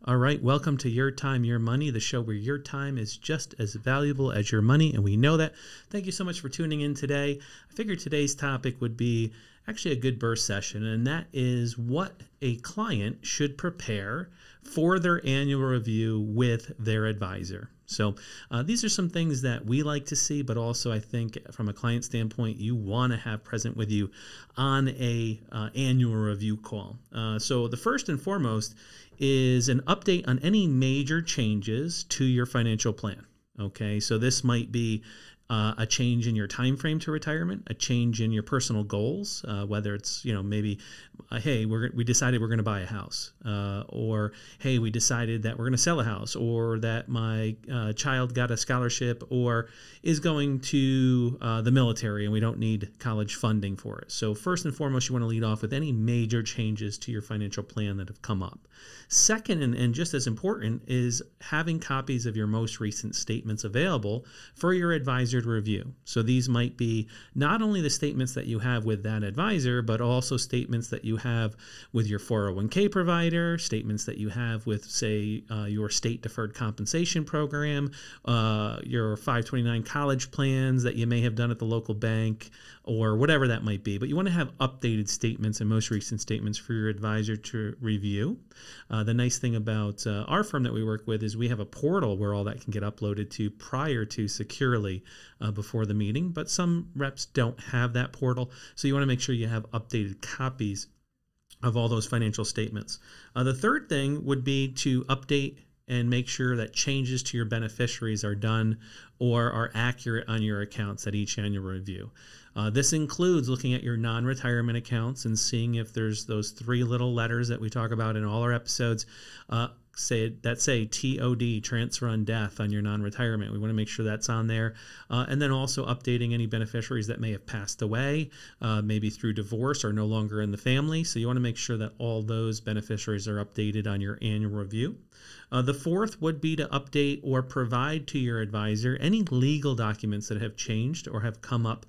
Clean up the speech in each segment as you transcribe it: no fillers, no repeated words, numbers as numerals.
All right, welcome to Your Time, Your Money, the show where your time is just as valuable as your money, and we know that. Thank you so much for tuning in today. I figured today's topic would be actually a good burst session, and that is what a client should prepare for their annual review with their advisor. So these are some things that we like to see, but also I think from a client standpoint, you want to have present with you on a annual review call. So the first and foremost is an update on any major changes to your financial plan. Okay, so this might be a change in your time frame to retirement, a change in your personal goals, whether it's, maybe, hey, we decided we're going to buy a house, or hey, we decided that we're going to sell a house, or that my child got a scholarship or is going to the military and we don't need college funding for it. So first and foremost, you want to lead off with any major changes to your financial plan that have come up. Second, and just as important, is having copies of your most recent statements available for your advisor to review. So these might be not only the statements that you have with that advisor, but also statements that you have with your 401k provider, statements that you have with, say, your state deferred compensation program, your 529 college plans that you may have done at the local bank, or whatever that might be. But you want to have updated statements and most recent statements for your advisor to review. The nice thing about our firm that we work with is we have a portal where all that can get uploaded to prior to securely before the meeting, but some reps don't have that portal. So you want to make sure you have updated copies of all those financial statements. The third thing would be to update and make sure that changes to your beneficiaries are done or are accurate on your accounts at each annual review. This includes looking at your non-retirement accounts and seeing if there's those three little letters that we talk about in all our episodes say TOD, transfer on death, on your non-retirement. We want to make sure that's on there. And then also updating any beneficiaries that may have passed away, maybe through divorce or no longer in the family. So you want to make sure that all those beneficiaries are updated on your annual review. The fourth would be to update or provide to your advisor any legal documents that have changed or have come up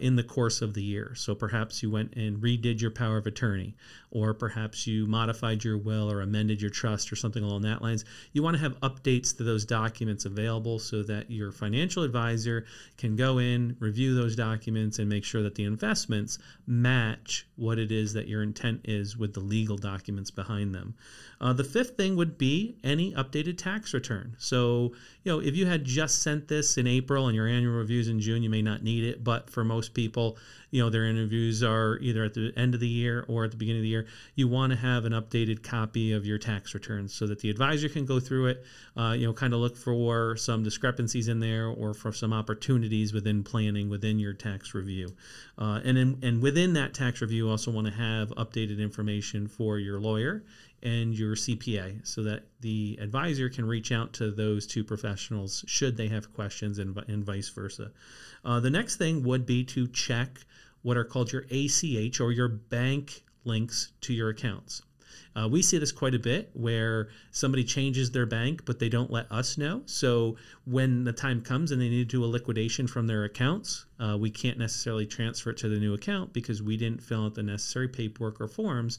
in the course of the year. So perhaps you went and redid your power of attorney, or perhaps you modified your will or amended your trust or something along that lines. You want to have updates to those documents available so that your financial advisor can go in, review those documents, and make sure that the investments match what it is that your intent is with the legal documents behind them. The fifth thing would be any updated tax return. So, if you had just sent this in April and your annual reviews in June, you may not need it. But for most people, their interviews are either at the end of the year or at the beginning of the year. You want to have an updated copy of your tax returns so that the advisor can go through it, kind of look for some discrepancies in there or for some opportunities within planning within your tax review. And within that tax review, you also want to have updated information for your lawyer and your CPA so that the advisor can reach out to those two professionals should they have questions and vice versa. The next thing would be to check what are called your ACH or your bank links to your accounts. We see this quite a bit where somebody changes their bank, but they don't let us know. So when the time comes and they need to do a liquidation from their accounts, we can't necessarily transfer it to the new account because we didn't fill out the necessary paperwork or forms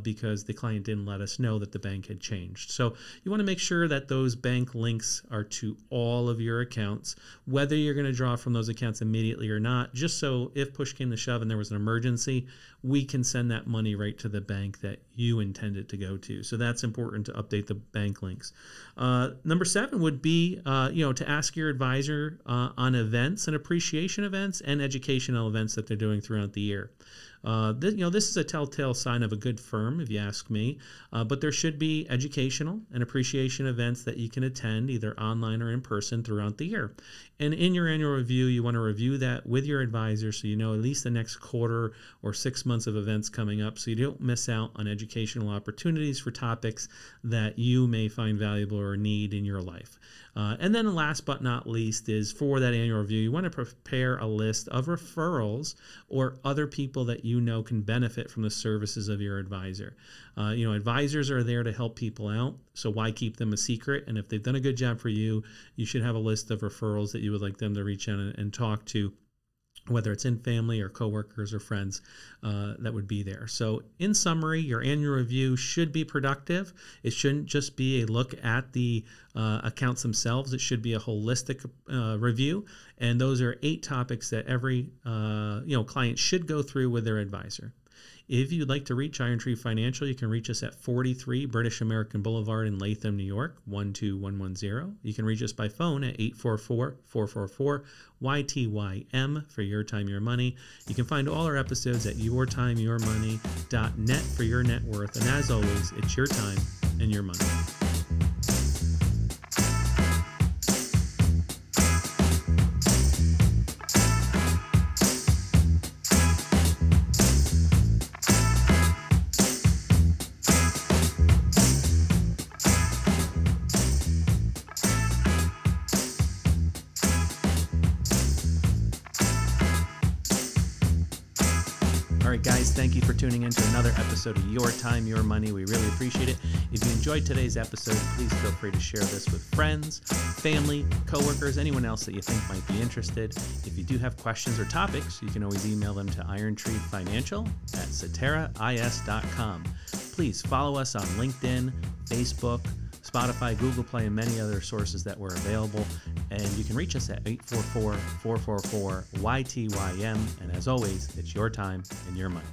because the client didn't let us know that the bank had changed. So you want to make sure that those bank links are to all of your accounts, whether you're going to draw from those accounts immediately or not, just so if push came to shove and there was an emergency, we can send that money right to the bank that you intended to go to. So that's important to update the bank links. Number 7 would be, to ask your advisor on events and appreciation events and educational events that they're doing throughout the year. This is a telltale sign of a good firm, if you ask me, but there should be educational and appreciation events that you can attend either online or in person throughout the year. And in your annual review, you want to review that with your advisor so you know at least the next quarter or 6 months of events coming up so you don't miss out on educational opportunities for topics that you may find valuable or need in your life. And then last but not least is for that annual review, you want to prepare a list of referrals or other people that you know can benefit from the services of your advisor. Advisors are there to help people out, so why keep them a secret? And if they've done a good job for you, you should have a list of referrals that you would like them to reach out and talk to whether it's in family or coworkers or friends that would be there. So in summary, your annual review should be productive. It shouldn't just be a look at the accounts themselves. It should be a holistic review. And those are 8 topics that every client should go through with their advisor. If you'd like to reach Iron Tree Financial, you can reach us at 43 British American Boulevard in Latham, New York, 12110. You can reach us by phone at 844-444-YTYM for Your Time, Your Money. You can find all our episodes at yourtimeyourmoney.net for your net worth. And as always, it's your time and your money. All right, guys, thank you for tuning in to another episode of Your Time, Your Money. We really appreciate it. If you enjoyed today's episode, please feel free to share this with friends, family, coworkers, anyone else that you think might be interested. If you do have questions or topics, you can always email them to irontreefinancial@ceterais.com. Please follow us on LinkedIn, Facebook, Spotify, Google Play, and many other sources that were available. And you can reach us at 844-444-YTYM. And as always, it's your time and your money.